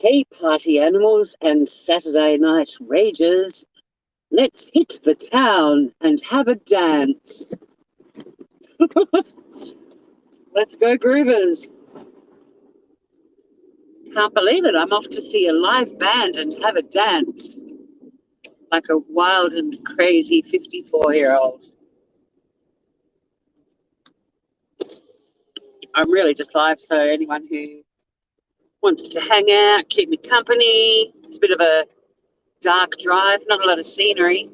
Hey, party animals and Saturday night ragers, let's hit the town and have a dance. Let's go, groovers. Can't believe it. I'm off to see a live band and have a dance like a wild and crazy 54-year-old. I'm really just live, so anyone who wants to hang out, keep me company. It's a bit of a dark drive, not a lot of scenery.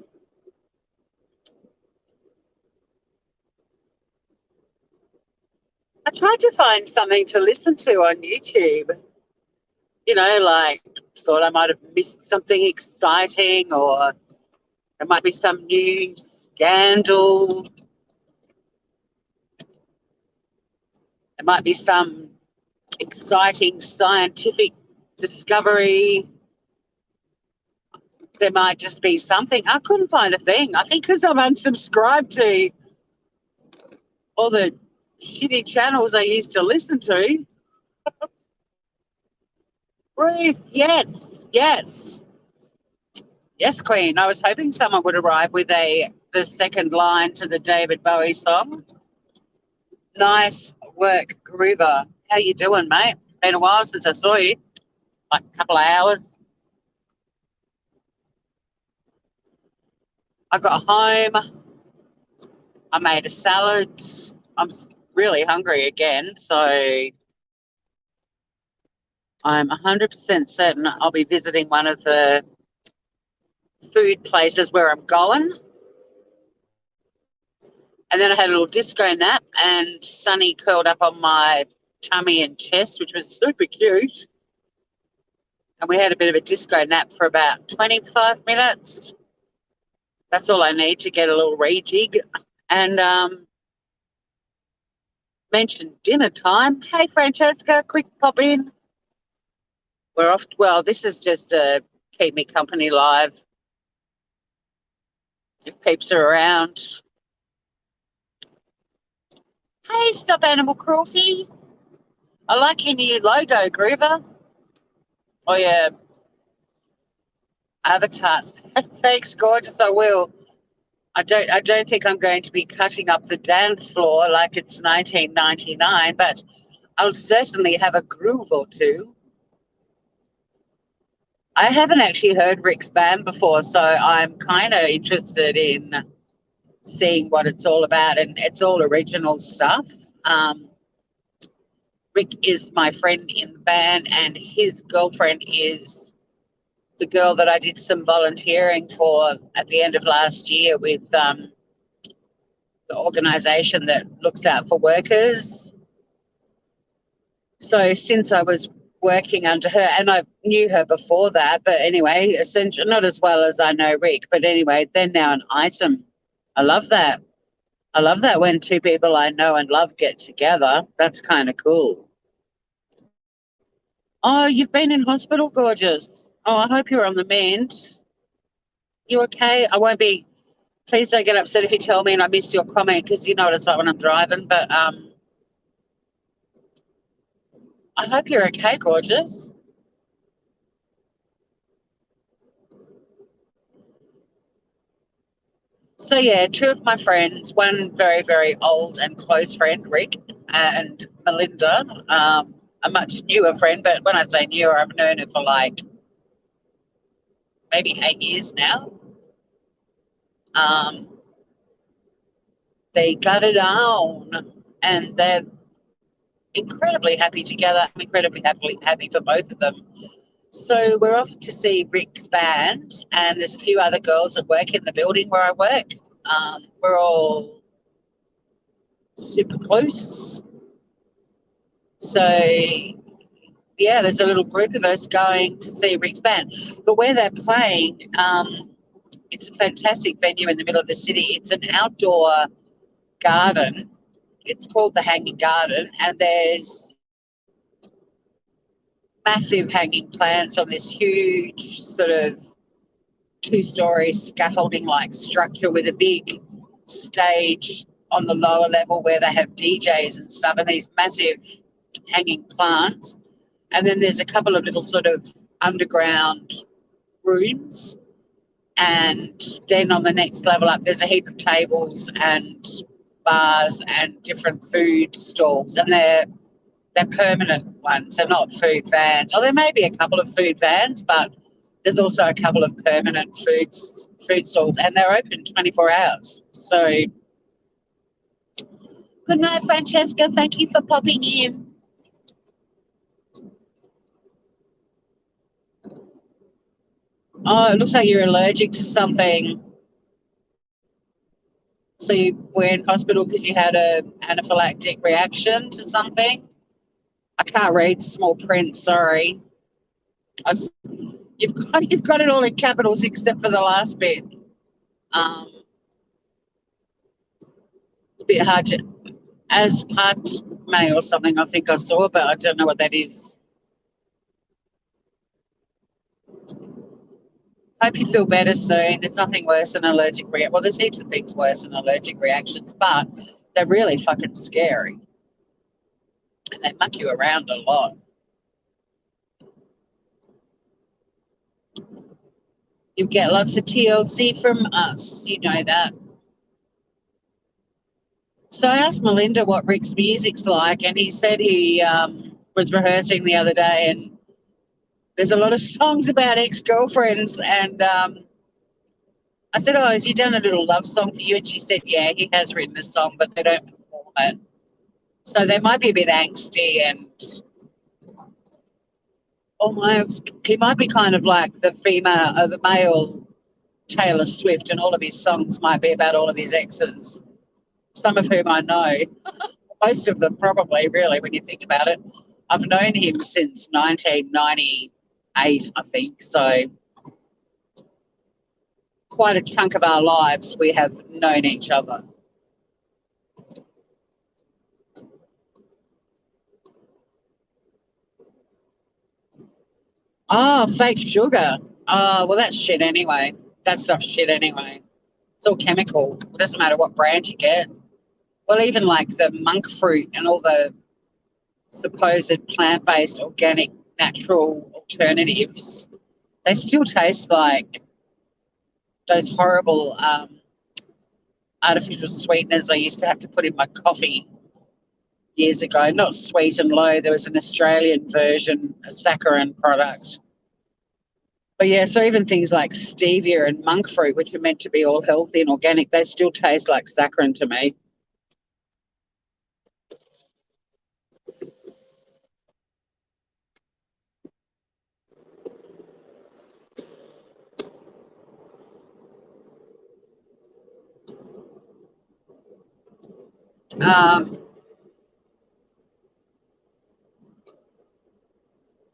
I tried to find something to listen to on YouTube. Like thought I might have missed something exciting, or there might be some new scandal. There might be some exciting scientific discovery. There might just be something. I couldn't find a thing. I think because I'm unsubscribed to all the shitty channels I used to listen to. Ruth, yes, yes. Yes, Queen. I was hoping someone would arrive with the second line to the David Bowie song. Nice work, Groover. How you doing, mate? Been a while since I saw you. Like a couple of hours. I got home. I made a salad. I'm really hungry again, so I'm 100% certain I'll be visiting one of the food places where I'm going. And then I had a little disco nap, and Sunny curled up on my tummy and chest, which was super cute. And we had a bit of a disco nap for about 25 minutes. That's all I need to get a little rejig. And mentioned dinner time. Hey, Francesca, quick pop in. We're off. Well, this is just a keep me company live. If peeps are around. Hey, stop animal cruelty. I like your new logo, Groover. Oh, yeah. Avatar. Thanks, gorgeous. I will. I don't think I'm going to be cutting up the dance floor like it's 1999, but I'll certainly have a groove or two. I haven't actually heard Rick's band before, so I'm kind of interested in seeing what it's all about, and it's all original stuff. Rick is my friend in the band, and his girlfriend is the girl that I did some volunteering for at the end of last year with the organisation that looks out for workers. So since I was working under her, and I knew her before that, but anyway, essentially not as well as I know Rick, but anyway, they're now an item. I love that. I love that when two people I know and love get together. That's kind of cool. Oh, you've been in hospital, gorgeous. Oh, I hope you're on the mend. You okay? I won't be. Please don't get upset if you tell me and I missed your comment, because you know what it's like when I'm driving. But I hope you're okay, gorgeous. So yeah, two of my friends, one very, very old and close friend, Rick, and Melinda, a much newer friend, but when I say newer, I've known her for like maybe 8 years now. Um, they got it on, and they're incredibly happy together. I'm incredibly happy for both of them. So we're off to see Rick's band, and there's a few other girls that work in the building where I work. We're all super close. So yeah, there's a little group of us going to see Rick's band. But where they're playing, it's a fantastic venue in the middle of the city. It's an outdoor garden. It's called the Hanging Garden, and there's massive hanging plants on this huge sort of two-story scaffolding-like structure with a big stage on the lower level where they have DJs and stuff, and these massive hanging plants. And then there's a couple of little sort of underground rooms. And then on the next level up, there's a heap of tables and bars and different food stalls. And they're permanent ones. They're not food vans. Or there may be a couple of food vans, but there's also a couple of permanent food stalls, and they're open 24 hours. So, good night, Francesca. Thank you for popping in. Oh, it looks like you're allergic to something. So you were in hospital because you had an anaphylactic reaction to something? I can't read small print, sorry. You've got it all in capitals except for the last bit. It's a bit hard to, as part May or something, I think I saw, but I don't know what that is. Hope you feel better soon. There's nothing worse than allergic reaction. Well, there's heaps of things worse than allergic reactions, but they're really fucking scary. And they muck you around a lot. You get lots of TLC from us. You know that. So I asked Melinda what Rick's music's like, and he said he was rehearsing the other day, and there's a lot of songs about ex-girlfriends. And I said, oh, has he done a little love song for you? And she said, yeah, he has written a song, but they don't perform it. So they might be a bit angsty, and he might be kind of like the male Taylor Swift, and all of his songs might be about all of his exes, some of whom I know. Most of them probably, really, when you think about it. I've known him since 1998, I think, so quite a chunk of our lives we have known each other. Oh, fake sugar. Oh, well, that's shit anyway. That stuff's shit anyway. It's all chemical. It doesn't matter what brand you get. Well, even like the monk fruit and all the supposed plant-based, organic, natural alternatives, they still taste like those horrible artificial sweeteners I used to have to put in my coffee years ago. Not Sweet and Low. There was an Australian version, a saccharin product. But yeah, so even things like stevia and monk fruit, which are meant to be all healthy and organic, they still taste like saccharin to me.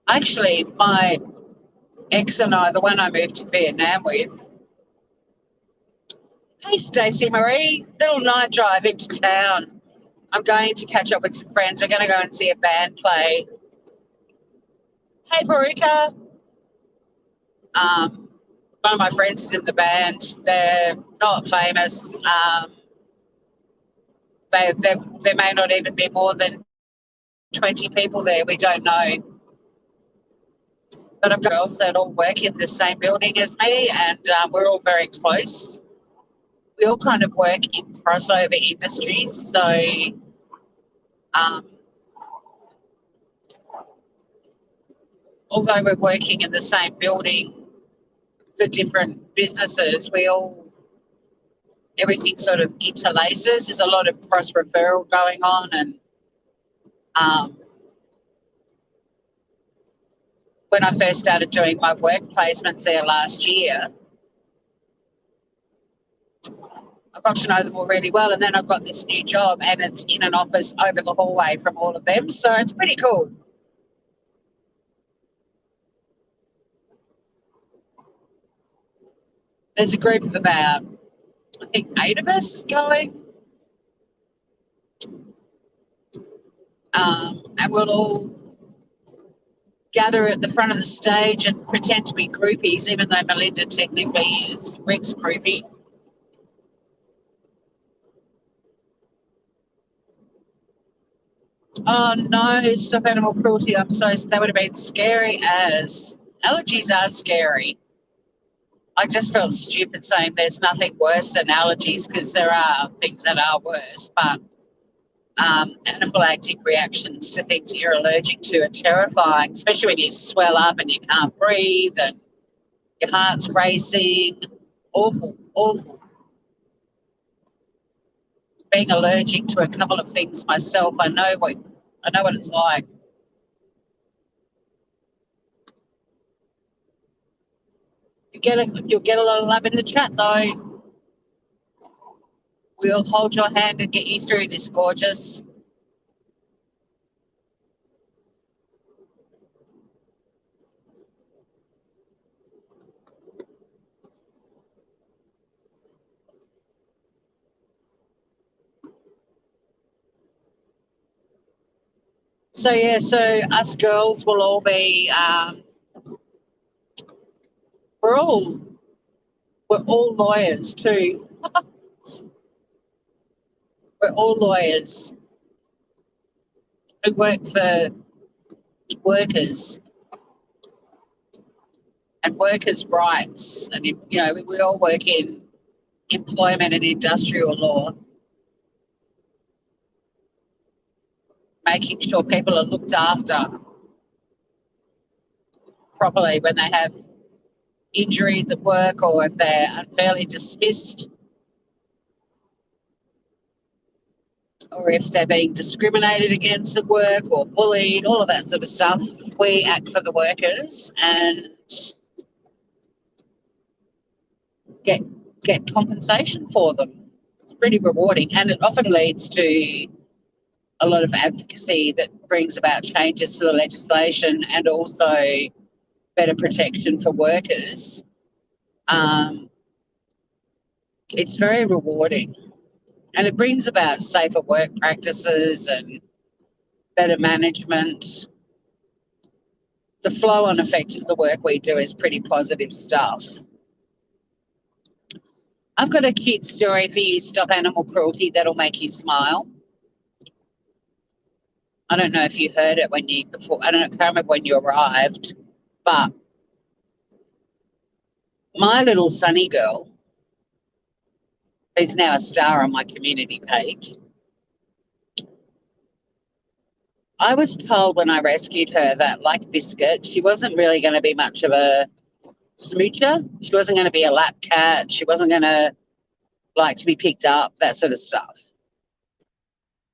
Actually, my ex and I, the one I moved to Vietnam with, hey, Stacey Marie, little night drive into town. I'm going to catch up with some friends. We're going to go and see a band play. Hey, Parika. One of my friends is in the band. They're not famous. There may not even be more than 20 people there. We don't know. But I've got girls that all work in the same building as me, and we're all very close. We all kind of work in crossover industries. So although we're working in the same building for different businesses, everything sort of interlaces. There's a lot of cross referral going on, and when I first started doing my work placements there last year, I got to know them all really well, and then I've got this new job, and it's in an office over the hallway from all of them, so it's pretty cool. There's a group of about, I think, 8 of us going, and we'll all gather at the front of the stage and pretend to be groupies, even though Melinda technically is Rick's groupie. Oh no, stop animal cruelty. I'm so that would have been scary as allergies are scary. I just felt stupid saying there's nothing worse than allergies because there are things that are worse, but anaphylactic reactions to things that you're allergic to are terrifying, especially when you swell up and you can't breathe and your heart's racing. Awful, awful. Being allergic to a couple of things myself, I know what it's like. You'll get a lot of love in the chat though. We'll hold your hand and get you through this, gorgeous. So yeah, so us girls will all be we're all we're all lawyers too. We're all lawyers who work for workers and workers' rights, and we all work in employment and industrial law, making sure people are looked after properly when they have injuries at work or if they're unfairly dismissed or if they're being discriminated against at work or bullied, all of that sort of stuff. We act for the workers and get compensation for them. It's pretty rewarding, and it often leads to a lot of advocacy that brings about changes to the legislation and also better protection for workers. It's very rewarding, and it brings about safer work practices and better management. The flow-on effect of the work we do is pretty positive stuff. I've got a cute story for you, Stop Animal Cruelty, that'll make you smile. I don't know if you heard it I can't remember when you arrived, but my little Sunny girl, who's now a star on my community page, I was told when I rescued her that, like Biscuit, she wasn't really going to be much of a smoocher. She wasn't going to be a lap cat. She wasn't going to like to be picked up, that sort of stuff.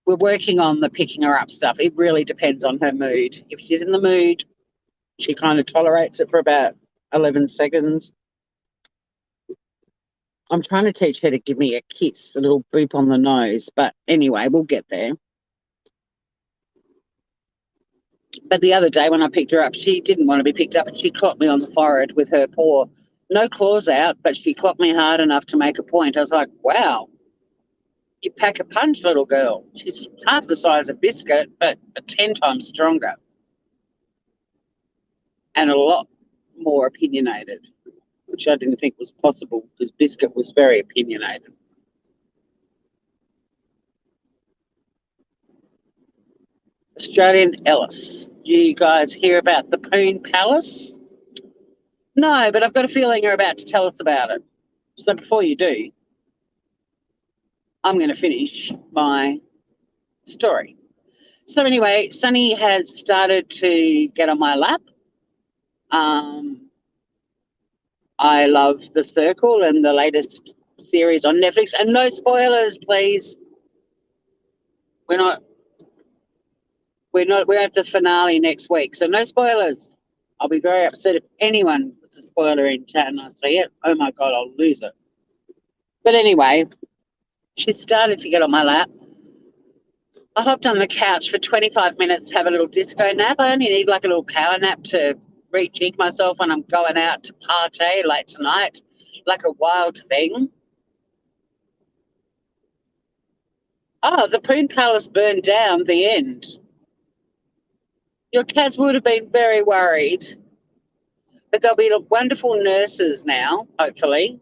We're working on the picking her up stuff. It really depends on her mood. If she's in the mood, she kind of tolerates it for about 11 seconds. I'm trying to teach her to give me a kiss, a little boop on the nose. But anyway, we'll get there. But the other day when I picked her up, she didn't want to be picked up and she clocked me on the forehead with her paw. No claws out, but she clocked me hard enough to make a point. I was like, wow, you pack a punch, little girl. She's half the size of Biscuit, but 10 times stronger and a lot more opinionated, which I didn't think was possible because Biscuit was very opinionated. Australian Ellis. You guys hear about the Poon Palace? No, but I've got a feeling you're about to tell us about it. So before you do, I'm going to finish my story. So anyway, Sunny has started to get on my lap. I love The Circle and the latest series on Netflix. And no spoilers, please. We're at the finale next week, so no spoilers. I'll be very upset if anyone puts a spoiler in chat and I see it. Oh my God, I'll lose it. But anyway, she started to get on my lap. I hopped on the couch for 25 minutes to have a little disco nap. I only need like a little power nap to rejig myself when I'm going out to party late tonight, like a wild thing. Oh, the Poon Palace burned down, the end. Your cats would have been very worried. But they'll be wonderful nurses now, hopefully.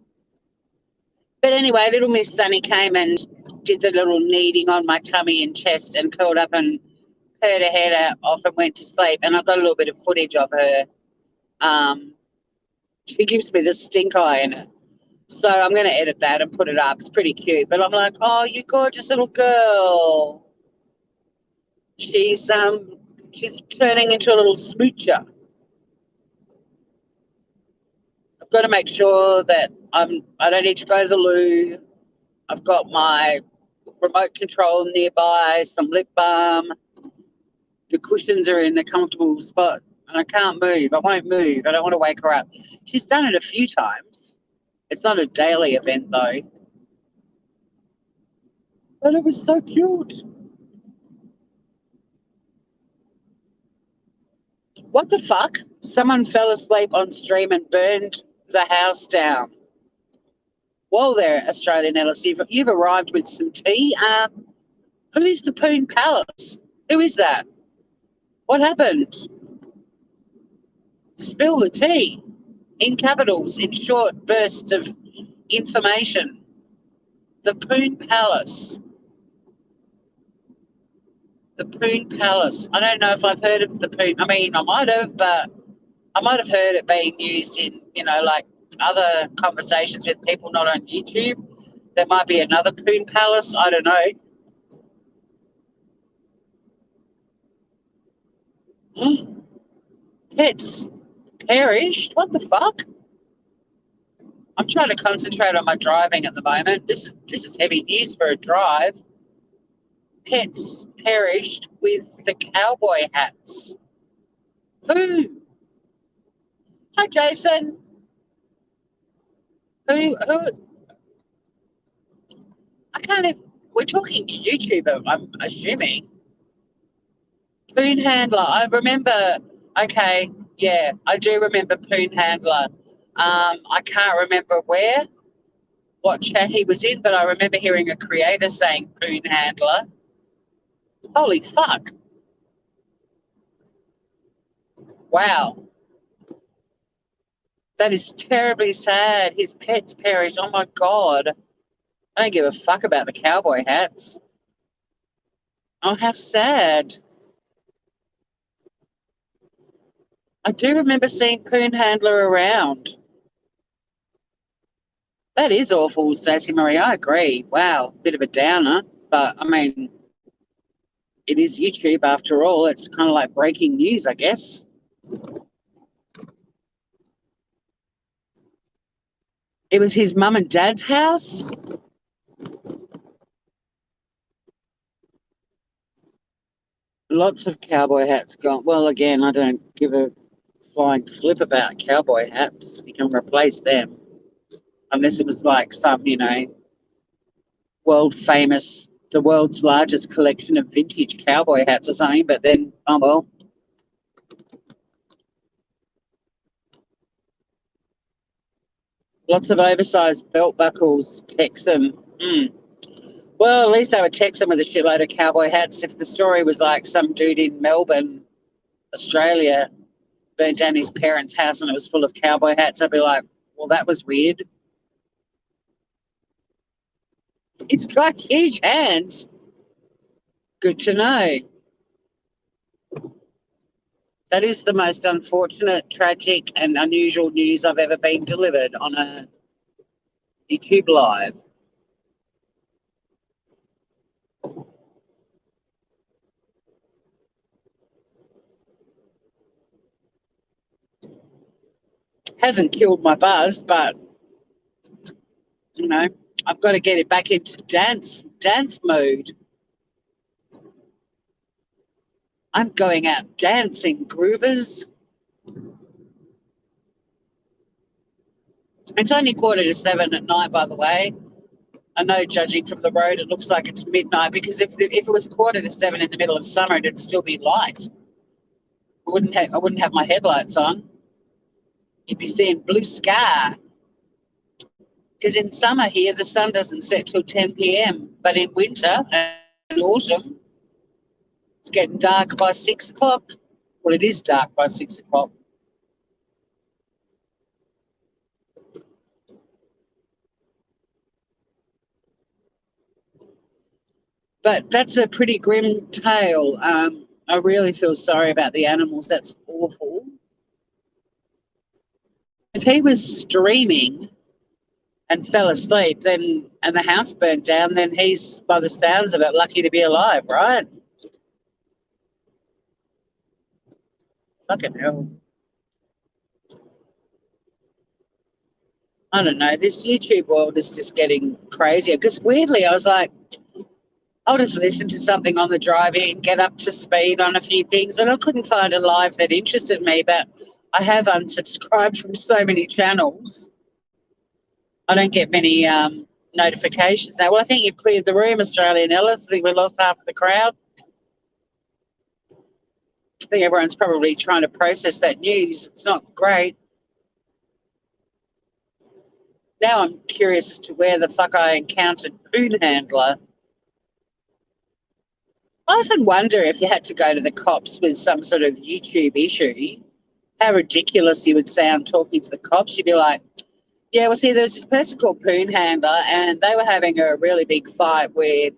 But anyway, little Miss Sunny came and did the little kneading on my tummy and chest and curled up and purred her head out off and went to sleep. And I got a little bit of footage of her. Um, she gives me the stink eye in it. So I'm going to edit that and put it up. It's pretty cute. But I'm like, oh, you gorgeous little girl. She's turning into a little smoocher. I've got to make sure that I don't need to go to the loo. I've got my remote control nearby, some lip balm. The cushions are in a comfortable spot, and I can't move. I won't move. I don't want to wake her up. She's done it a few times. It's not a daily event, though. But it was so cute. What the fuck? Someone fell asleep on stream and burned the house down. Whoa there, Australian Ellis. You've arrived with some tea. Who is the Poon Palace? Who is that? What happened? Spill the tea. In capitals, in short bursts of information. The Poon Palace. The Poon Palace. I don't know if I've heard of the Poon. I mean, I might have, but I might have heard it being used in, like other conversations with people not on YouTube. There might be another Poon Palace. I don't know. Pets perished? What the fuck? I'm trying to concentrate on my driving at the moment. This is heavy news for a drive. Pets perished with the cowboy hats. Who? Hi, Jason. Who? I can't even. We're talking YouTuber, I'm assuming. Poon Handler. I remember. Okay, yeah, I do remember Poon Handler. I can't remember what chat he was in, but I remember hearing a creator saying Poon Handler. Holy fuck. Wow. That is terribly sad. His pets perished. Oh my God. I don't give a fuck about the cowboy hats. Oh, how sad. I do remember seeing Poon Handler around. That is awful, Sassy Marie. I agree. Wow. Bit of a downer. But, I mean, it is YouTube after all. It's kind of like breaking news, I guess. It was his mum and dad's house? Lots of cowboy hats gone. Well, again, I don't give a flying flip about cowboy hats. You can replace them. Unless it was like some, world famous, the world's largest collection of vintage cowboy hats or something. But then, oh well. Lots of oversized belt buckles, Texan. Well, at least they were Texan with a shitload of cowboy hats. If the story was like some dude in Melbourne, Australia, burnt down his parents' house and it was full of cowboy hats, I'd be like, well, that was weird. It's got huge hands. Good to know. That is the most unfortunate, tragic, and unusual news I've ever been delivered on a YouTube live. Hasn't killed my buzz, but I've got to get it back into dance mode. I'm going out dancing, groovers. It's only 6:45 at night, by the way. I know, judging from the road, it looks like it's midnight because if it was 6:45 in the middle of summer, it'd still be light. I wouldn't have my headlights on. You'd be seeing blue sky. Because in summer here, the sun doesn't set till 10 p.m. But in winter and autumn, it's getting dark by 6 o'clock. Well, it is dark by 6 o'clock. But that's a pretty grim tale. I really feel sorry about the animals. That's awful. If he was streaming and fell asleep, then and the house burnt down, then he's, by the sounds of it, lucky to be alive, right? Fucking hell. I don't know. This YouTube world is just getting crazier. Because weirdly, I was like, I'll just listen to something on the drive in, get up to speed on a few things, and I couldn't find a live that interested me. But I have unsubscribed from so many channels. I don't get many notifications now. Well, I think you've cleared the room, Australian Ellis. I think we lost half of the crowd. I think everyone's probably trying to process that news. It's not great. Now I'm curious as to where the fuck I encountered Poon Handler. I often wonder if you had to go to the cops with some sort of YouTube issue, how ridiculous you would sound talking to the cops. You'd be like, yeah, well, see, there's this person called Poon Handler, and they were having a really big fight with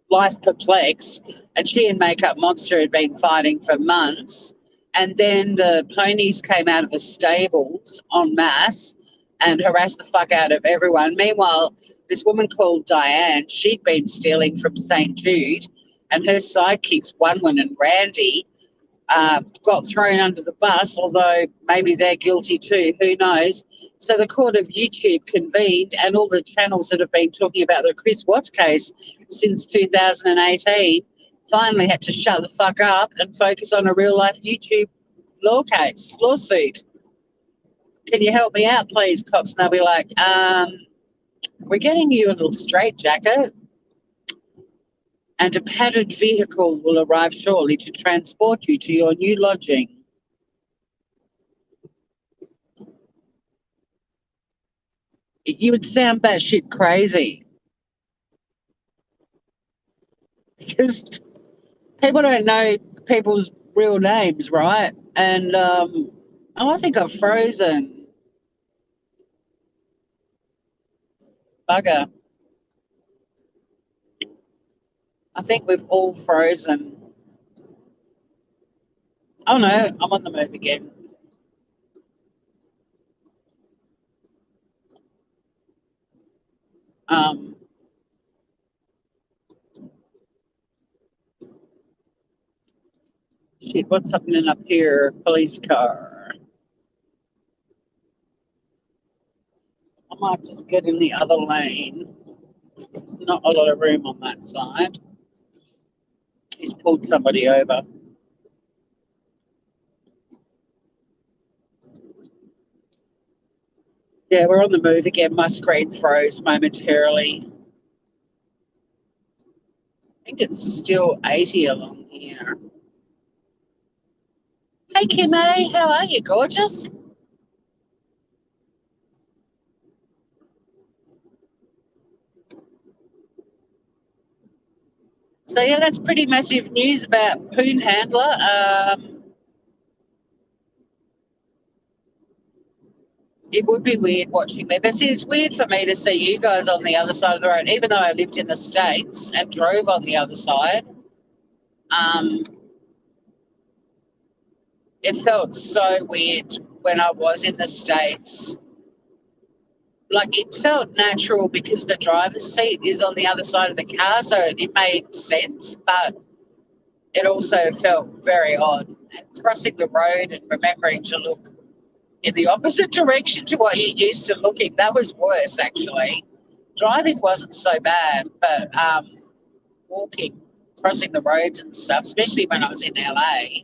Life Perplexed, and she and Makeup Monster had been fighting for months. And then the ponies came out of the stables en masse and harassed the fuck out of everyone. Meanwhile, this woman called Diane, she'd been stealing from St. Jude, and her sidekicks, Wunwin and Randy, got thrown under the bus, although maybe they're guilty too, who knows. So the court of YouTube convened, and all the channels that have been talking about the Chris Watts case since 2018 finally had to shut the fuck up and focus on a real-life YouTube lawsuit. Can you help me out, please, cops? And they'll be like, we're getting you a little straitjacket, and a padded vehicle will arrive shortly to transport you to your new lodging. You would sound batshit crazy because people don't know people's real names, right? And I think I've frozen. Bugger. I think we've all frozen. Oh no, I'm on the move again. Shit, what's happening up here? Police car. I might just get in the other lane. There's not a lot of room on that side. He's pulled somebody over. Yeah, we're on the move again. My screen froze momentarily. I think it's still 80 along here. Hey, Kim A, how are you, gorgeous? So, yeah, that's pretty massive news about Poon Handler. It would be weird watching me. But see, it's weird for me to see you guys on the other side of the road, even though I lived in the States and drove on the other side. It felt so weird when I was in the States. Like, it felt natural because the driver's seat is on the other side of the car, so it made sense, but it also felt very odd. And crossing the road and remembering to look in the opposite direction to what you're used to looking, that was worse, actually. Driving wasn't so bad, but walking, crossing the roads and stuff, especially when I was in LA,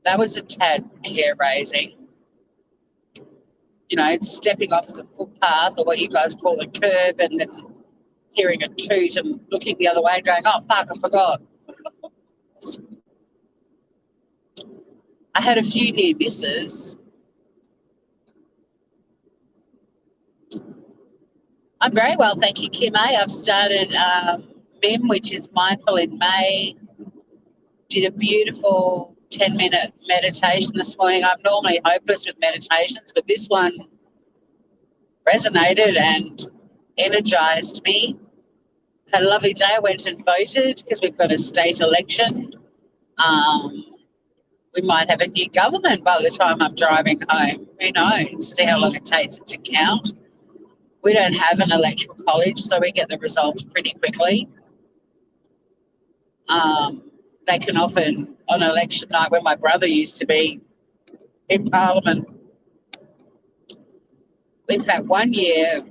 that was a tad hair-raising. You know, stepping off the footpath or what you guys call the curb and then hearing a toot and looking the other way and going, oh, fuck, I forgot. I had a few near misses. I'm very well, thank you, Kim A. I've started MIM, which is Mindful in May. Did a beautiful 10-minute meditation this morning. I'm normally hopeless with meditations, but this one resonated and energized me. Had a lovely day. I went and voted because we've got a state election. Um, we might have a new government by the time I'm driving home. Who knows? See how long it takes it to count. We don't have an electoral college, so we get the results pretty quickly. They can often, on election night, when my brother used to be in Parliament, in fact, one year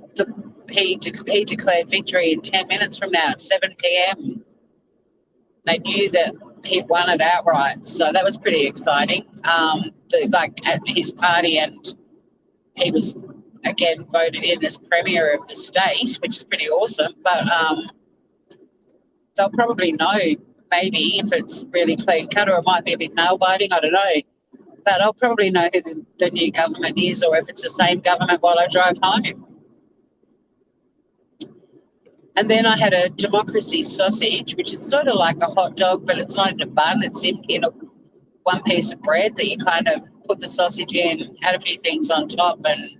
he declared victory in 10 minutes from now at 7 p.m. They knew that he'd won it outright, so that was pretty exciting. Like at his party, and he was again voted in as premier of the state, which is pretty awesome. But they'll probably know maybe if it's really clean cut, or it might be a bit nail biting. I don't know, but I'll probably know who the new government is, or if it's the same government while I drive home. And then I had a democracy sausage, which is sort of like a hot dog, but it's not in a bun. It's in a one piece of bread that you kind of put the sausage in, add a few things on top, and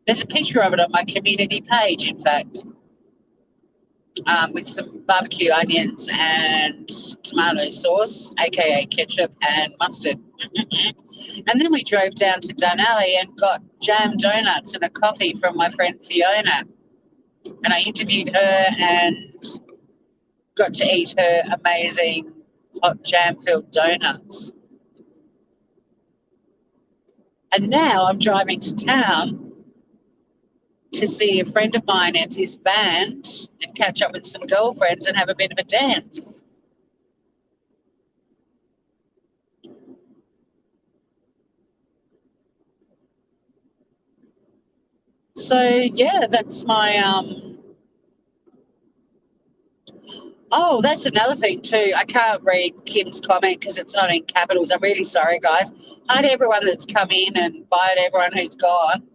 there's a picture of it on my community page, in fact, with some barbecue onions and tomato sauce, aka ketchup, and mustard. And then we drove down to Dunalley and got jam donuts and a coffee from my friend Fiona. And I interviewed her and got to eat her amazing hot jam-filled donuts. And now I'm driving to town to see a friend of mine and his band and catch up with some girlfriends and have a bit of a dance. So, yeah, that's my Oh, that's another thing too. I can't read Kim's comment because it's not in capitals. I'm really sorry, guys. Hi to everyone that's come in and bye to everyone who's gone.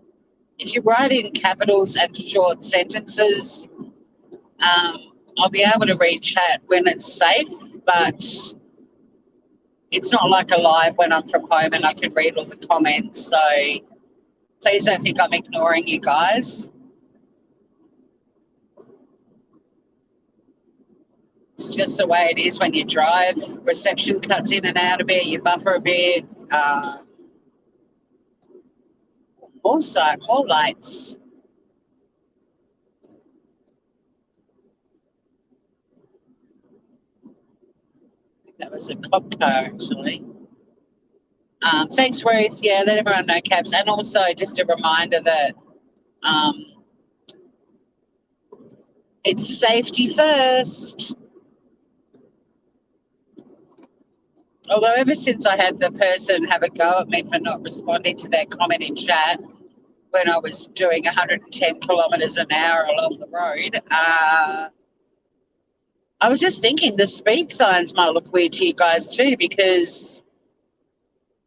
If you write in capitals and short sentences, I'll be able to read chat when it's safe, but it's not like a live when I'm from home and I can read all the comments. So please don't think I'm ignoring you guys. It's just the way it is when you drive. Reception cuts in and out a bit, you buffer a bit. More lights. That was a cop car, actually. Thanks, Ruth. Yeah, let everyone know, Cabs. And also just a reminder that it's safety first. Although ever since I had the person have a go at me for not responding to their comment in chat when I was doing 110 kilometres an hour along the road, I was just thinking the speed signs might look weird to you guys too, because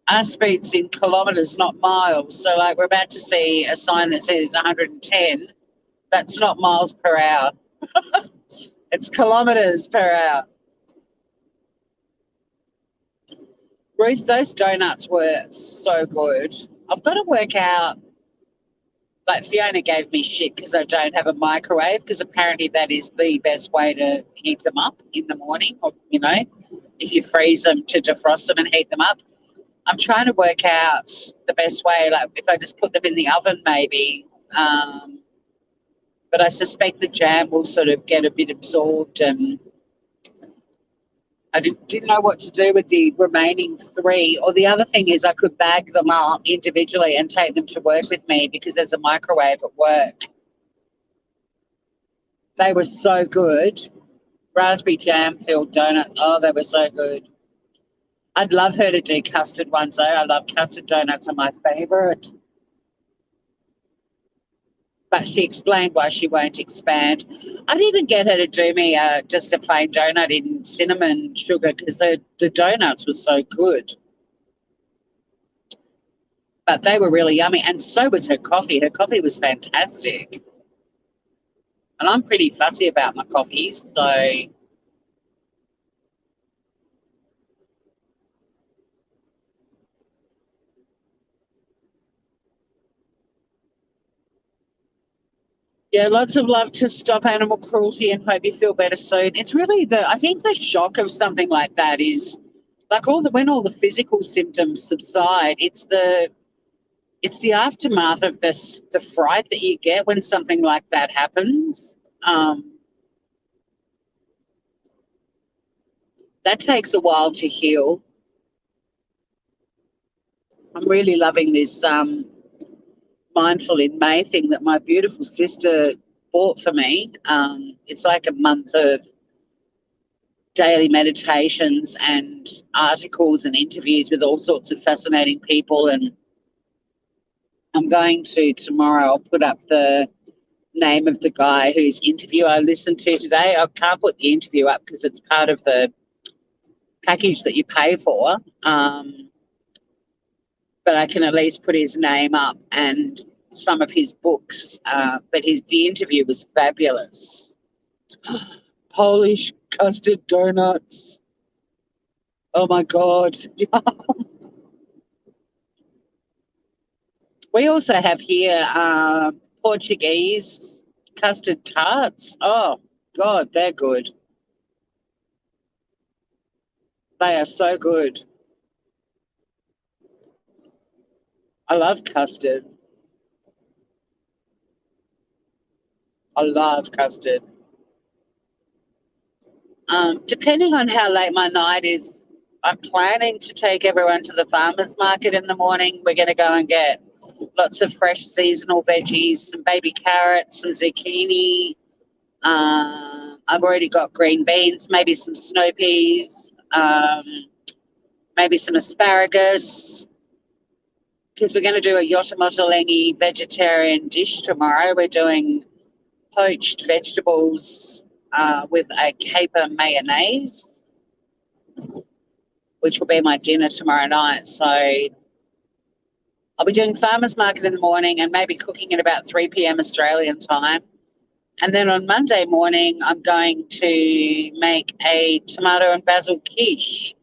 our speed's in kilometres, not miles. So, like, we're about to see a sign that says 110. That's not miles per hour. It's kilometres per hour. Ruth, those donuts were so good. I've got to work out, like, Fiona gave me shit because I don't have a microwave, because apparently that is the best way to heat them up in the morning, or, you know, if you freeze them, to defrost them and heat them up. I'm trying to work out the best way, like if I just put them in the oven maybe, but I suspect the jam will sort of get a bit absorbed, and I didn't know what to do with the remaining 3. Or the other thing is I could bag them up individually and take them to work with me because there's a microwave at work. They were so good. Raspberry jam-filled donuts. Oh, they were so good. I'd love her to do custard ones though. I love custard donuts, are my favourite. But she explained why she won't expand. I'd even get her to do me just a plain donut in cinnamon sugar, because the donuts were so good. But they were really yummy, and so was her coffee. Her coffee was fantastic. And I'm pretty fussy about my coffees, so Yeah, lots of love to stop animal cruelty and hope you feel better soon. It's really I think the shock of something like that is like when all the physical symptoms subside, it's the aftermath of the fright that you get when something like that happens. Um, that takes a while to heal. I'm really loving this Mindful in May thing that my beautiful sister bought for me. It's like a month of daily meditations and articles and interviews with all sorts of fascinating people. And I'm going to tomorrow, I'll put up the name of the guy whose interview I listened to today. I can't put the interview up because it's part of the package that you pay for. But I can at least put his name up and some of his books. But the interview was fabulous. Polish custard donuts. Oh my God. We also have here Portuguese custard tarts. Oh God, they're good. They are so good. I love custard. I love custard. Depending on how late my night is, I'm planning to take everyone to the farmers market in the morning. We're going to go and get lots of fresh seasonal veggies, some baby carrots, some zucchini. I've already got green beans, maybe some snow peas, maybe some asparagus, because we're going to do a yotamotalengi vegetarian dish tomorrow. We're doing poached vegetables with a caper mayonnaise, which will be my dinner tomorrow night. So I'll be doing farmers market in the morning and maybe cooking at about 3 p.m. Australian time. And then on Monday morning, I'm going to make a tomato and basil quiche.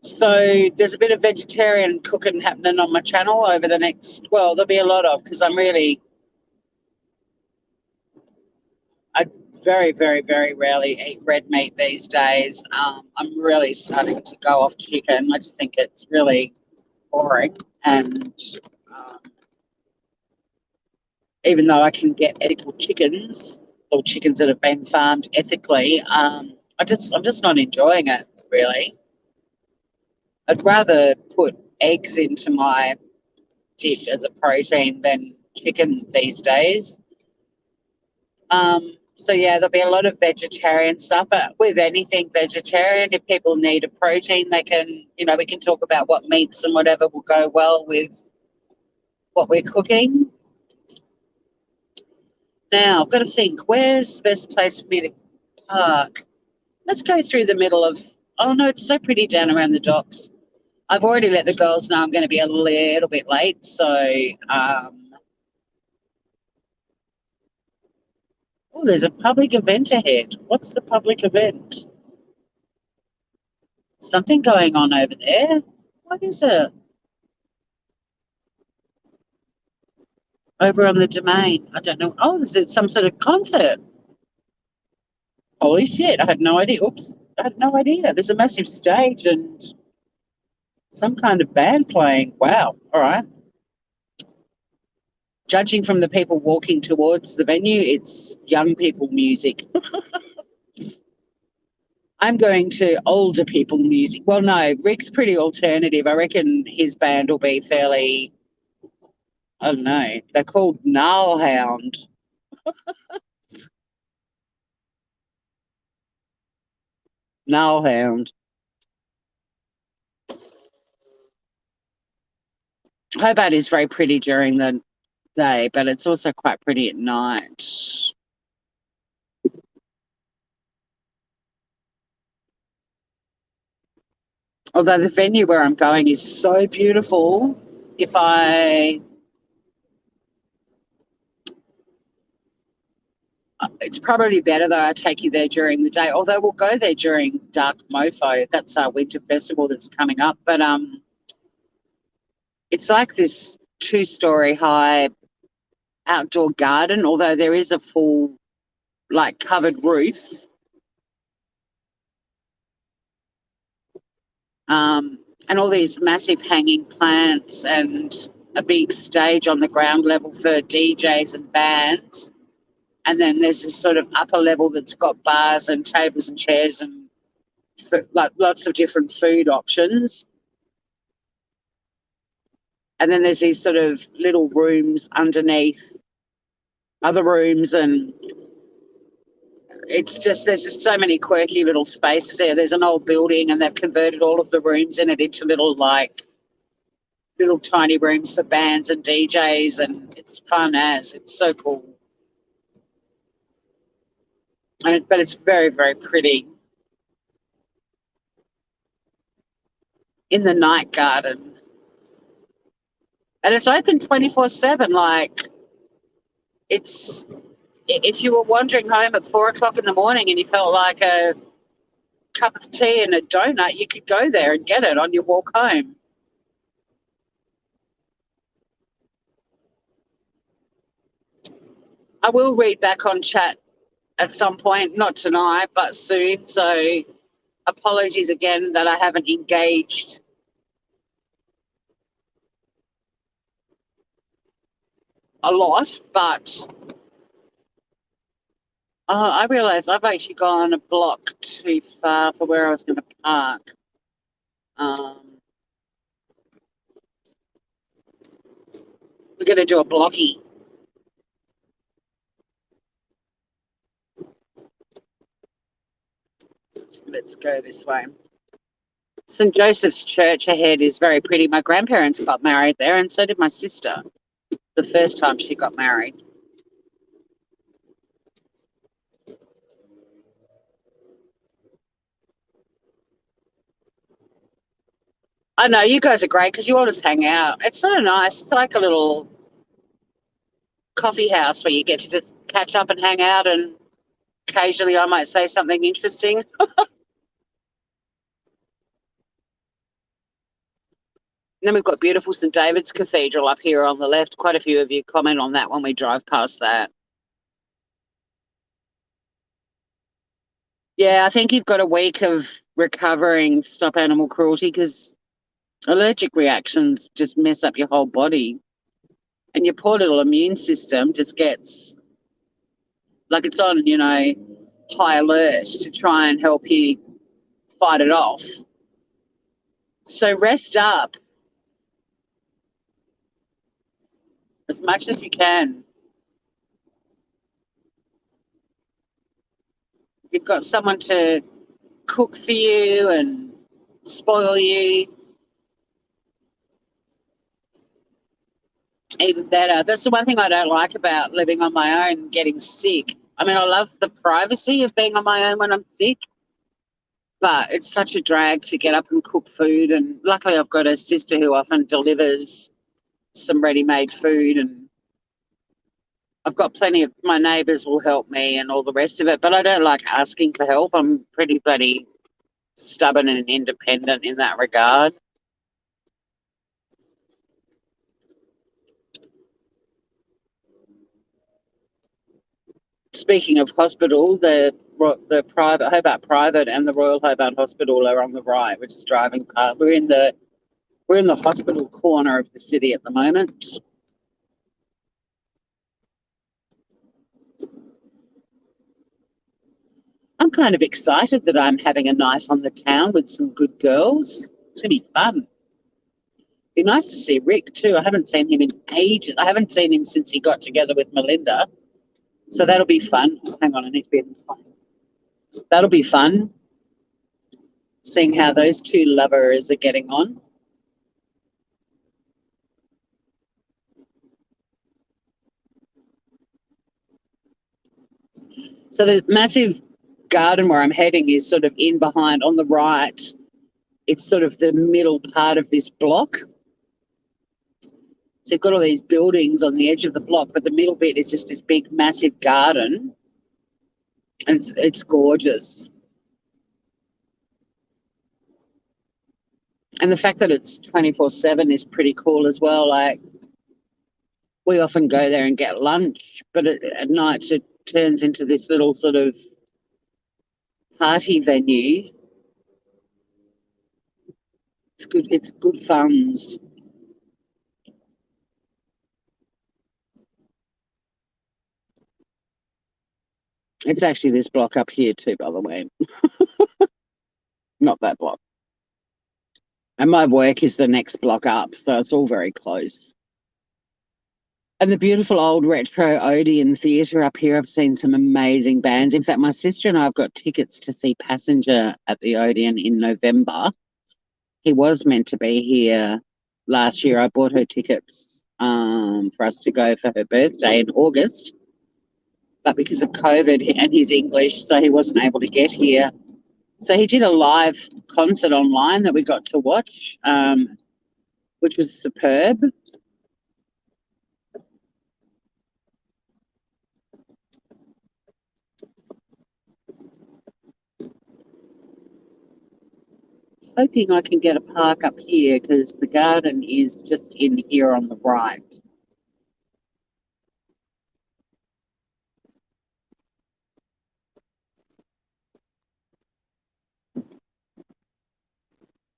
So there's a bit of vegetarian cooking happening on my channel over the next, well, there'll be a lot of, because I very, very, very rarely eat red meat these days. I'm really starting to go off chicken. I just think it's really boring. And um, even though I can get ethical chickens or chickens that have been farmed ethically, I'm just not enjoying it really. I'd rather put eggs into my dish as a protein than chicken these days. So yeah, there'll be a lot of vegetarian stuff, but with anything vegetarian, if people need a protein, they can, we can talk about what meats and whatever will go well with what we're cooking. Now, I've got to think, where's the best place for me to park? Let's go through the middle of, oh no, it's so pretty down around the docks. I've already let the girls know I'm going to be a little bit late, so oh, there's a public event ahead. What's the public event? Something going on over there. What is it? Over on the Domain. I don't know. Oh, this is some sort of concert. Holy shit! I had no idea. Oops, I had no idea. There's a massive stage and some kind of band playing. Wow. All right. Judging from the people walking towards the venue, it's young people music. I'm going to older people music. Well, no, Rick's pretty alternative. I reckon his band will be fairly, I don't know, they're called Gnarlhound. Gnarlhound. Hobart is very pretty during the day, but it's also quite pretty at night. Although the venue where I'm going is so beautiful. If It's probably better that I take you there during the day, although we'll go there during Dark Mofo. That's our winter festival that's coming up. But it's like this 2-story high outdoor garden, although there is a full, like, covered roof. And all these massive hanging plants and a big stage on the ground level for DJs and bands. And then there's this sort of upper level that's got bars and tables and chairs and like lots of different food options. And then there's these sort of little rooms underneath other rooms, and it's just, there's just so many quirky little spaces there. There's an old building and they've converted all of the rooms in it into little tiny rooms for bands and DJs, and it's fun as. It's so cool. But it's very, very pretty. In the night garden. And it's open 24/7. Like, it's, if you were wandering home at 4 o'clock in the morning and you felt like a cup of tea and a donut, you could go there and get it on your walk home. I will read back on chat at some point, not tonight, but soon. So apologies again that I haven't engaged a lot, but I realised I've actually gone a block too far for where I was going to park. We're going to do a blocky. Let's go this way. St. Joseph's Church ahead is very pretty. My grandparents got married there, and so did my sister the first time she got married. I know, you guys are great because you all just hang out. It's so nice. It's like a little coffee house where you get to just catch up and hang out, and occasionally I might say something interesting. And then we've got beautiful St. David's Cathedral up here on the left. Quite a few of you comment on that when we drive past that. Yeah, I think you've got a week of recovering Stop Animal Cruelty because allergic reactions just mess up your whole body. And your poor little immune system just gets, like, it's on, high alert to try and help you fight it off. So rest up as much as you can. You've got someone to cook for you and spoil you. Even better. That's the one thing I don't like about living on my own, getting sick. I mean, I love the privacy of being on my own when I'm sick, but it's such a drag to get up and cook food. And luckily I've got a sister who often delivers some ready-made food, and I've got plenty of, my neighbours will help me and all the rest of it, but I don't like asking for help. I'm pretty bloody stubborn and independent in that regard. Speaking of hospital, the private Hobart Private and the Royal Hobart Hospital are on the right. We're just driving past. We're in the hospital corner of the city at the moment. I'm kind of excited that I'm having a night on the town with some good girls. It's going to be fun. Be nice to see Rick too. I haven't seen him in ages. I haven't seen him since he got together with Melinda. So that'll be fun. Hang on, I need to be in the phone. That'll be fun, seeing how those two lovers are getting on. So the massive garden where I'm heading is sort of in behind on the right. It's sort of the middle part of this block. So you've got all these buildings on the edge of the block, but the middle bit is just this big, massive garden. It's gorgeous. And the fact that it's 24/7 is pretty cool as well. Like, we often go there and get lunch, but at night it turns into this little sort of party venue. It's good. It's good funds. It's actually this block up here too, by the way, not that block. And my work is the next block up, so it's all very close. And the beautiful old retro Odeon Theatre up here, I've seen some amazing bands. In fact, my sister and I have got tickets to see Passenger at the Odeon in November. He was meant to be here last year. I bought her tickets for us to go for her birthday in August. But because of COVID and his English, so he wasn't able to get here. So he did a live concert online that we got to watch, which was superb. Hoping I can get a park up here because the garden is just in here on the right.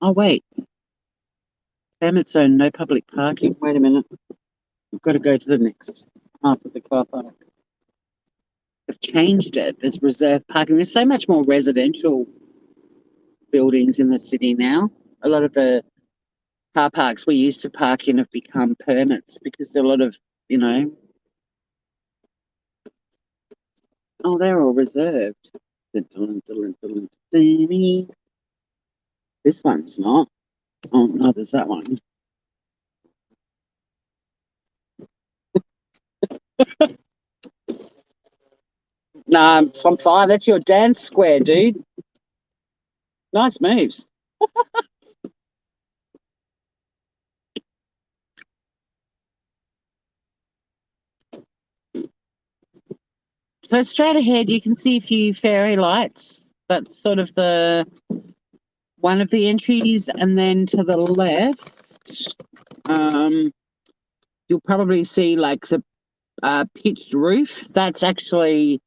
Oh, wait. Permit zone, no public parking. Wait a minute. I've got to go to the next half of the car park. They've changed it. There's reserved parking. There's so much more residential buildings in the city now. A lot of the car parks we used to park in have become permits because there are a lot of, oh, they're all reserved. This one's not. Oh, no, there's that one. Nah, Swamp Fire, that's your dance square, dude. Nice moves. So straight ahead, you can see a few fairy lights. That's sort of the one of the entries, and then to the left, you'll probably see like the pitched roof. That's actually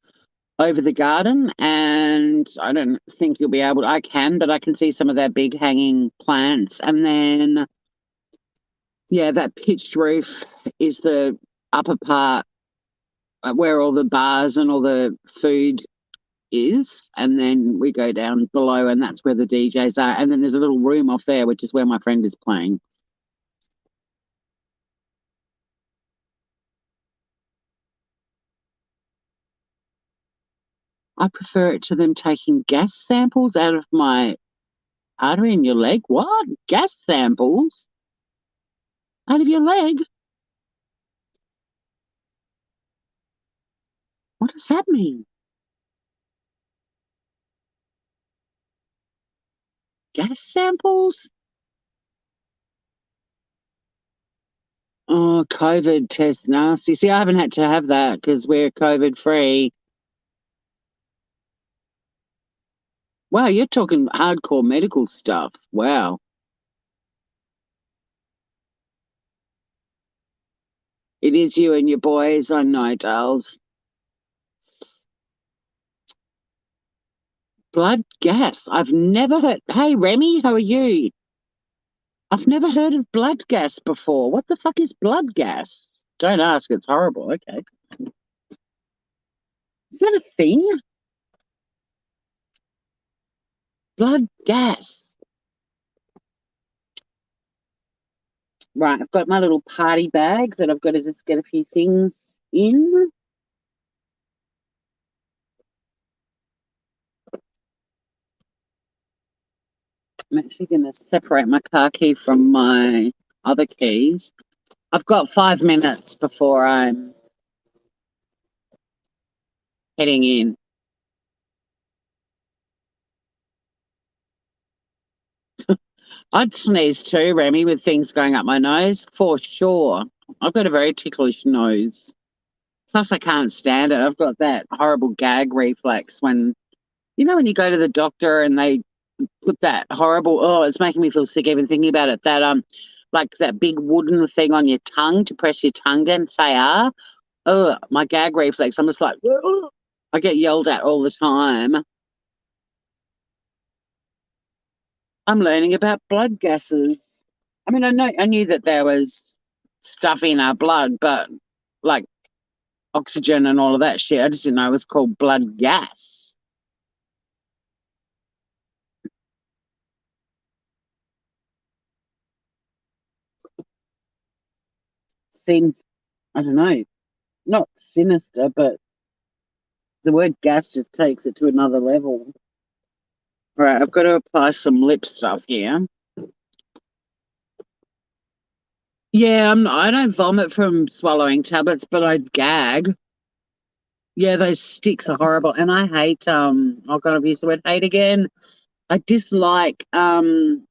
over the garden, and I don't think you'll be able to. I can, but I can see some of their big hanging plants, and then yeah, that pitched roof is the upper part where all the bars and all the food is, and then we go down below and that's where the DJs are, and then there's a little room off there which is where my friend is playing. I prefer it to them taking gas samples out of my artery in your leg. What? Gas samples out of your leg? What does that mean? Gas samples? Oh, COVID test nasty. See, I haven't had to have that because we're COVID free. Wow, you're talking hardcore medical stuff. Wow. It is you and your boys, I know, Dales. Blood gas. I've never heard. Hey, Remy, how are you? I've never heard of blood gas before. What the fuck is blood gas? Don't ask. It's horrible. Okay. Is that a thing? Blood gas. Right. I've got my little party bag that I've got to just get a few things in. I'm actually going to separate my car key from my other keys. I've got 5 minutes before I'm heading in. I'd sneeze too, Remy, with things going up my nose, for sure. I've got a very ticklish nose. Plus, I can't stand it. I've got that horrible gag reflex when, when you go to the doctor and they put that horrible, oh, it's making me feel sick even thinking about it, that, like that big wooden thing on your tongue to press your tongue down, say, oh, my gag reflex. I'm just like, ugh. I get yelled at all the time. I'm learning about blood gases. I mean, I knew that there was stuff in our blood, but like oxygen and all of that shit, I just didn't know it was called blood gas. Seems, I don't know, not sinister, but the word gas just takes it to another level. All right, I've got to apply some lip stuff here. Yeah, I don't vomit from swallowing tablets, but I gag. Yeah, those sticks are horrible, and I hate oh god, I've used the word hate again. I dislike icy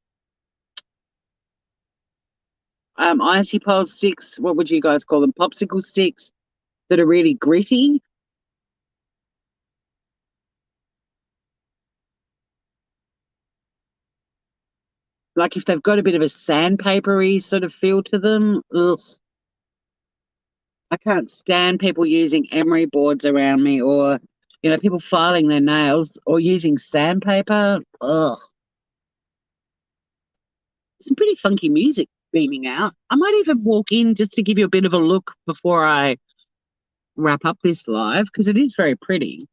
pole sticks. What would you guys call them? Popsicle sticks that are really gritty. Like if they've got a bit of a sandpapery sort of feel to them. Ugh. I can't stand people using emery boards around me, or people filing their nails or using sandpaper. Ugh. Some pretty funky music beaming out. I might even walk in just to give you a bit of a look before I wrap up this live, because it is very pretty.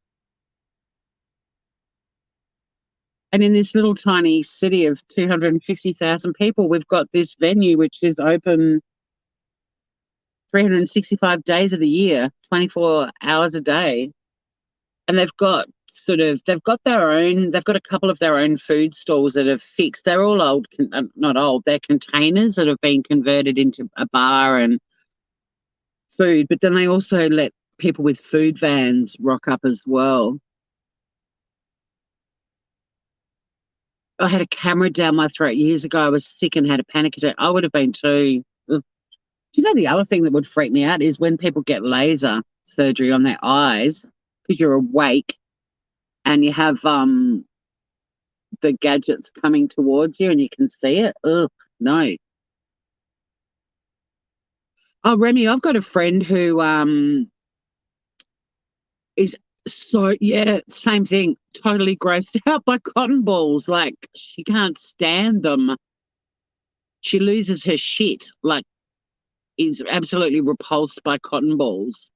And in this little tiny city of 250,000 people, we've got this venue which is open 365 days of the year, 24 hours a day. And they've got a couple of their own food stalls that have fixed. They're all old, not old, they're containers that have been converted into a bar and food. But then they also let people with food vans rock up as well. I had a camera down my throat years ago. I was sick and had a panic attack. I would have been too. Do you know the other thing that would freak me out is when people get laser surgery on their eyes because you're awake and you have the gadgets coming towards you and you can see it. Ugh, no. Oh, Remy, I've got a friend who is yeah, same thing. Totally grossed out by cotton balls. Like she can't stand them. She loses her shit. Like is absolutely repulsed by cotton balls.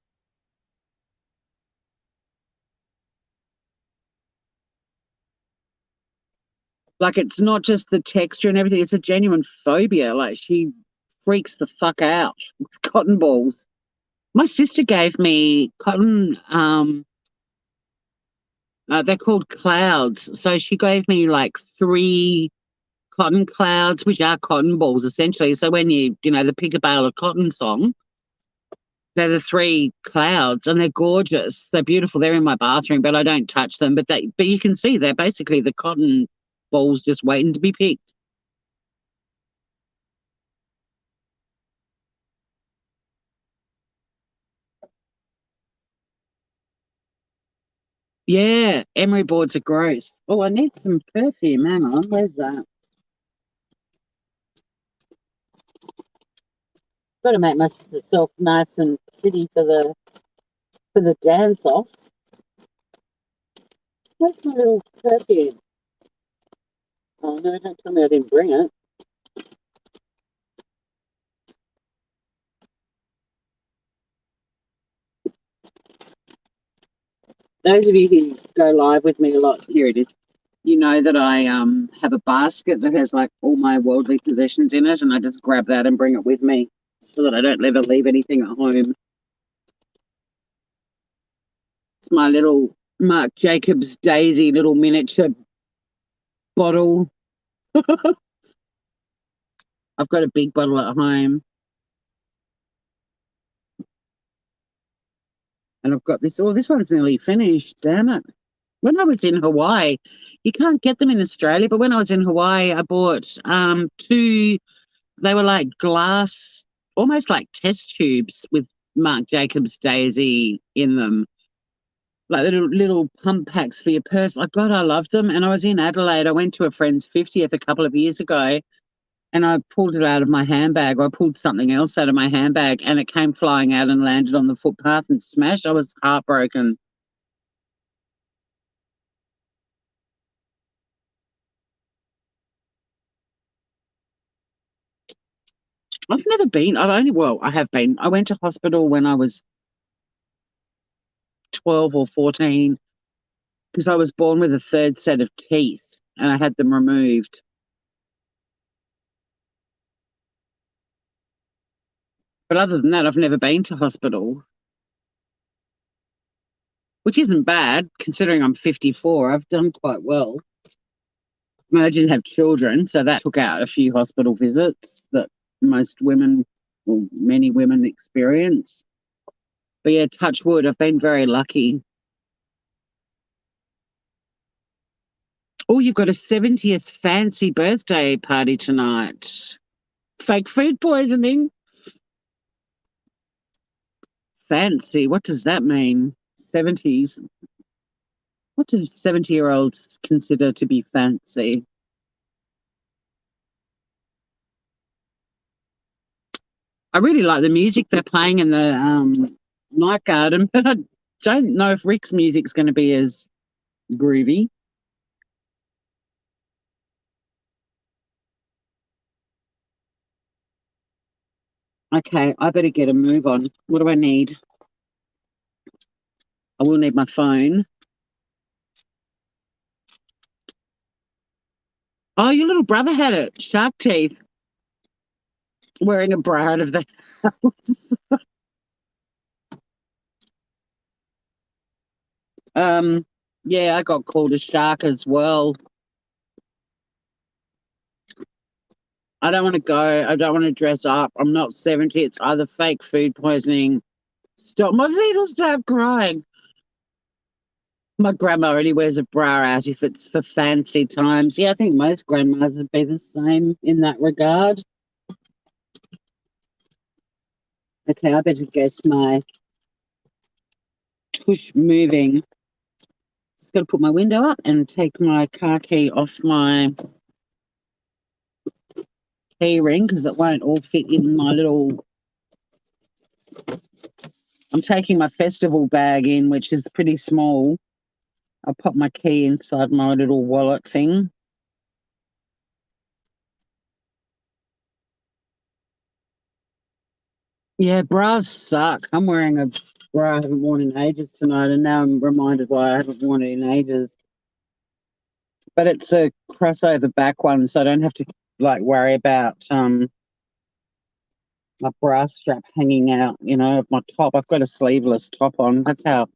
Like it's not just the texture and everything, it's a genuine phobia. Like she freaks the fuck out. It's cotton balls. My sister gave me cotton, they're called clouds. So she gave me like 3 cotton clouds, which are cotton balls essentially. So when the pick a bale of cotton song, they're the 3 clouds and they're gorgeous. They're beautiful. They're in my bathroom, but I don't touch them. But you can see they're basically the cotton balls just waiting to be picked. Yeah, emery boards are gross. Oh, I need some perfume. Hang on, where's that? Got to make myself nice and pretty for the dance off. Where's my little perfume? Oh no, don't tell me I didn't bring it. Those of you who go live with me a lot, here it is. You know that I have a basket that has like all my worldly possessions in it, and I just grab that and bring it with me so that I don't ever leave anything at home. It's my little Marc Jacobs Daisy little miniature bottle. I've got a big bottle at home. And I've got this. Oh, this one's nearly finished. Damn it. When I was in Hawaii, you can't get them in Australia, but when I was in Hawaii, I bought 2, they were like glass, almost like test tubes with Marc Jacobs Daisy in them, like little pump packs for your purse. Like, God, I love them. And I was in Adelaide. I went to a friend's 50th a couple of years ago, and I pulled it out of my handbag. I pulled something else out of my handbag, and it came flying out and landed on the footpath and smashed. I was heartbroken. I've never been. Well, I have been. I went to hospital when I was 12 or 14 because I was born with a third set of teeth and I had them removed. But other than that, I've never been to hospital, which isn't bad considering I'm 54. I've done quite well. I mean, I didn't have children, so that took out a few hospital visits that most women, or many women, experience. But yeah, touch wood, I've been very lucky. Oh, you've got a 70th fancy birthday party tonight. Fake food poisoning. Fancy. What does that mean? 70s. What do 70-year-olds consider to be fancy? I really like the music they're playing in the night garden, but I don't know if Rick's music's going to be as groovy. Okay, I better get a move on. What do I need? I will need my phone. Oh, your little brother had it. Shark teeth. Wearing a bra out of the house. um, yeah, I got called a shark as well. I don't want to go. I don't want to dress up. I'm not 70. It's either fake food poisoning. Stop. My feet will start crying. My grandma only wears a bra out if it's for fancy times. Yeah, I think most grandmas would be the same in that regard. Okay, I better get my tush moving. Just got to put my window up and take my car key off my key ring because it won't all fit in my little. I'm taking my festival bag in, which is pretty small. I'll pop my key inside my little wallet thing. Yeah, bras suck. I'm wearing a bra I haven't worn in ages tonight, and now I'm reminded why I haven't worn it in ages. But it's a crossover back one, so I don't have to like worry about my bra strap hanging out, of my top. I've got a sleeveless top on. That's how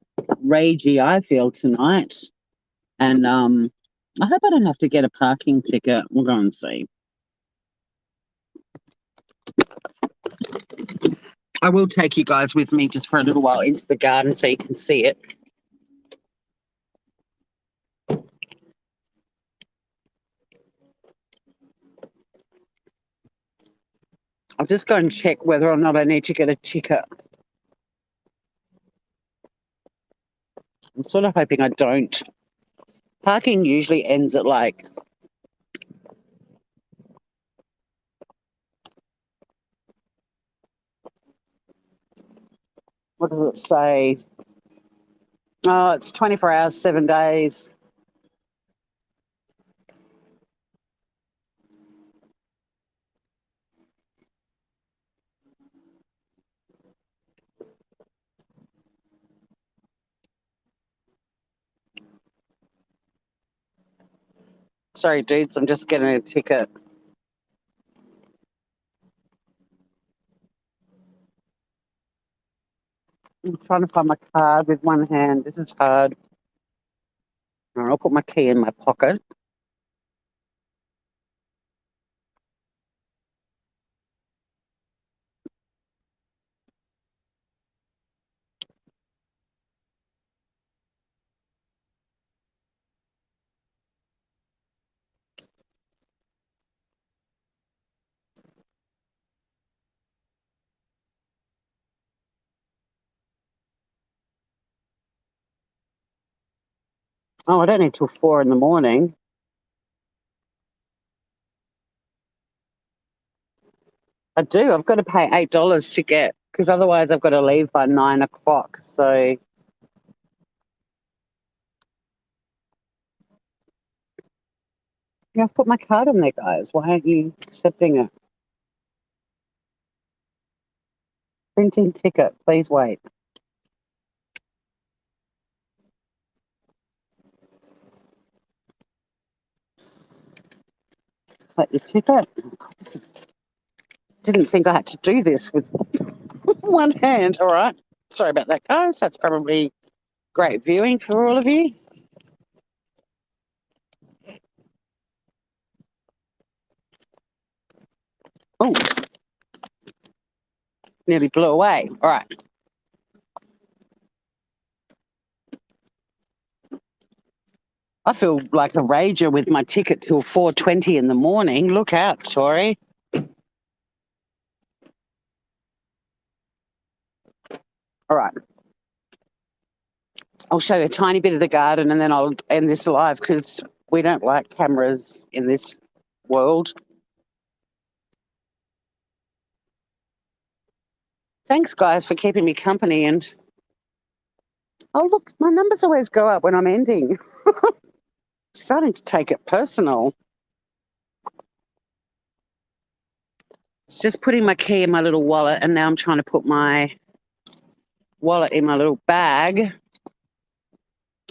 ragey I feel tonight. And I hope I don't have to get a parking ticket. We'll go and see. I will take you guys with me just for a little while into the garden so you can see it. I'll just go and check whether or not I need to get a ticket. I'm sort of hoping I don't. Parking usually ends at like, what does it say? Oh, it's 24 hours, 7 days. Sorry, dudes, I'm just getting a ticket. I'm trying to find my card with one hand. This is hard. All right, I'll put my key in my pocket. Oh, I don't need till 4 in the morning. I do. I've got to pay $8 to get, because otherwise I've got to leave by 9 o'clock. So yeah, I've put my card in there, guys. Why aren't you accepting it? Printing ticket. Please wait. Collect your ticket. Didn't think I had to do this with one hand. All right. Sorry about that, guys. That's probably great viewing for all of you. Oh, nearly blew away. All right. I feel like a rager with my ticket till 4:20 in the morning. Look out, Tori. All right. I'll show you a tiny bit of the garden and then I'll end this live because we don't like cameras in this world. Thanks, guys, for keeping me company. And oh, look, my numbers always go up when I'm ending. Starting to take it personal. It's just putting my key in my little wallet, and now I'm trying to put my wallet in my little bag.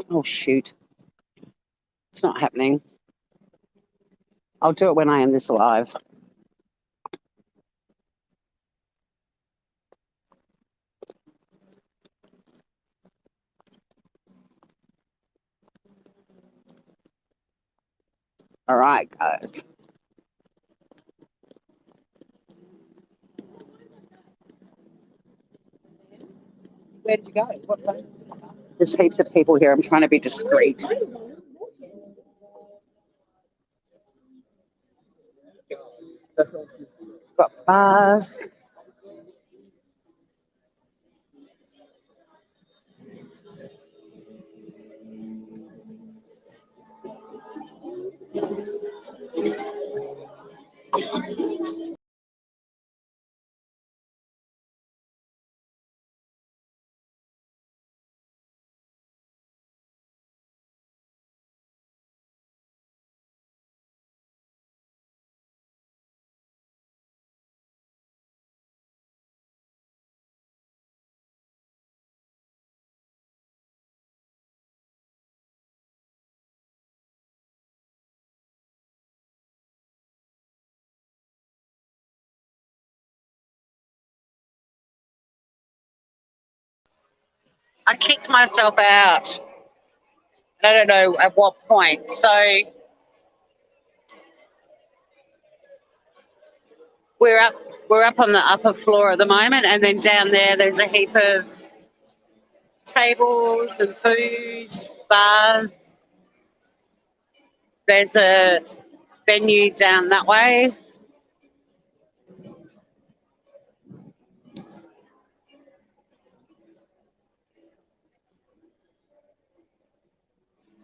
Oh, shoot. It's not happening. I'll do it when I end this live. All right, guys. Where'd you go? What place? There's heaps of people here. I'm trying to be discreet. It's got bars. I kicked myself out. I don't know at what point. So we're up on the upper floor at the moment, and then down there's a heap of tables and food, bars. There's a venue down that way.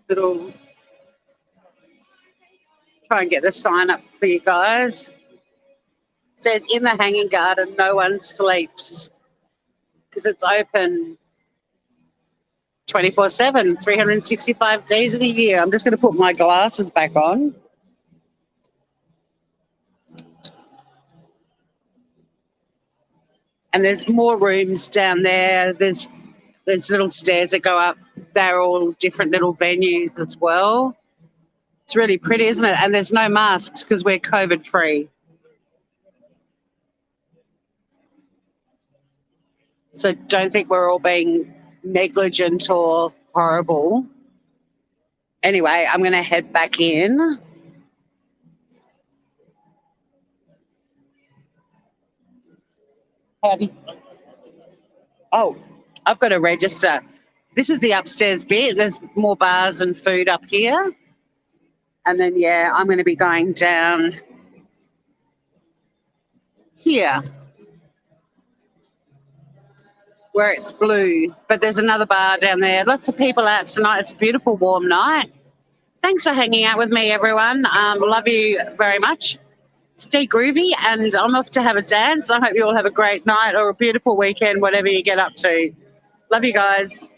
Little try and get the sign up for you guys. It says in the hanging garden, no one sleeps because it's open 24/7, 365 days in a year. I'm just going to put my glasses back on. And there's more rooms down there. There's little stairs that go up. They're all different little venues as well. It's really pretty, isn't it? And there's no masks because we're COVID free. So don't think we're all being negligent or horrible. Anyway, I'm going to head back in. Oh, I've got to register. This is the upstairs bit. There's more bars and food up here. And then, yeah, I'm going to be going down here. where it's blue. But there's another bar down there. Lots of people out tonight. It's a beautiful, warm night. Thanks for hanging out with me, everyone. Love you very much. Stay groovy, and I'm off to have a dance. I hope you all have a great night or a beautiful weekend, whatever you get up to. Love you guys.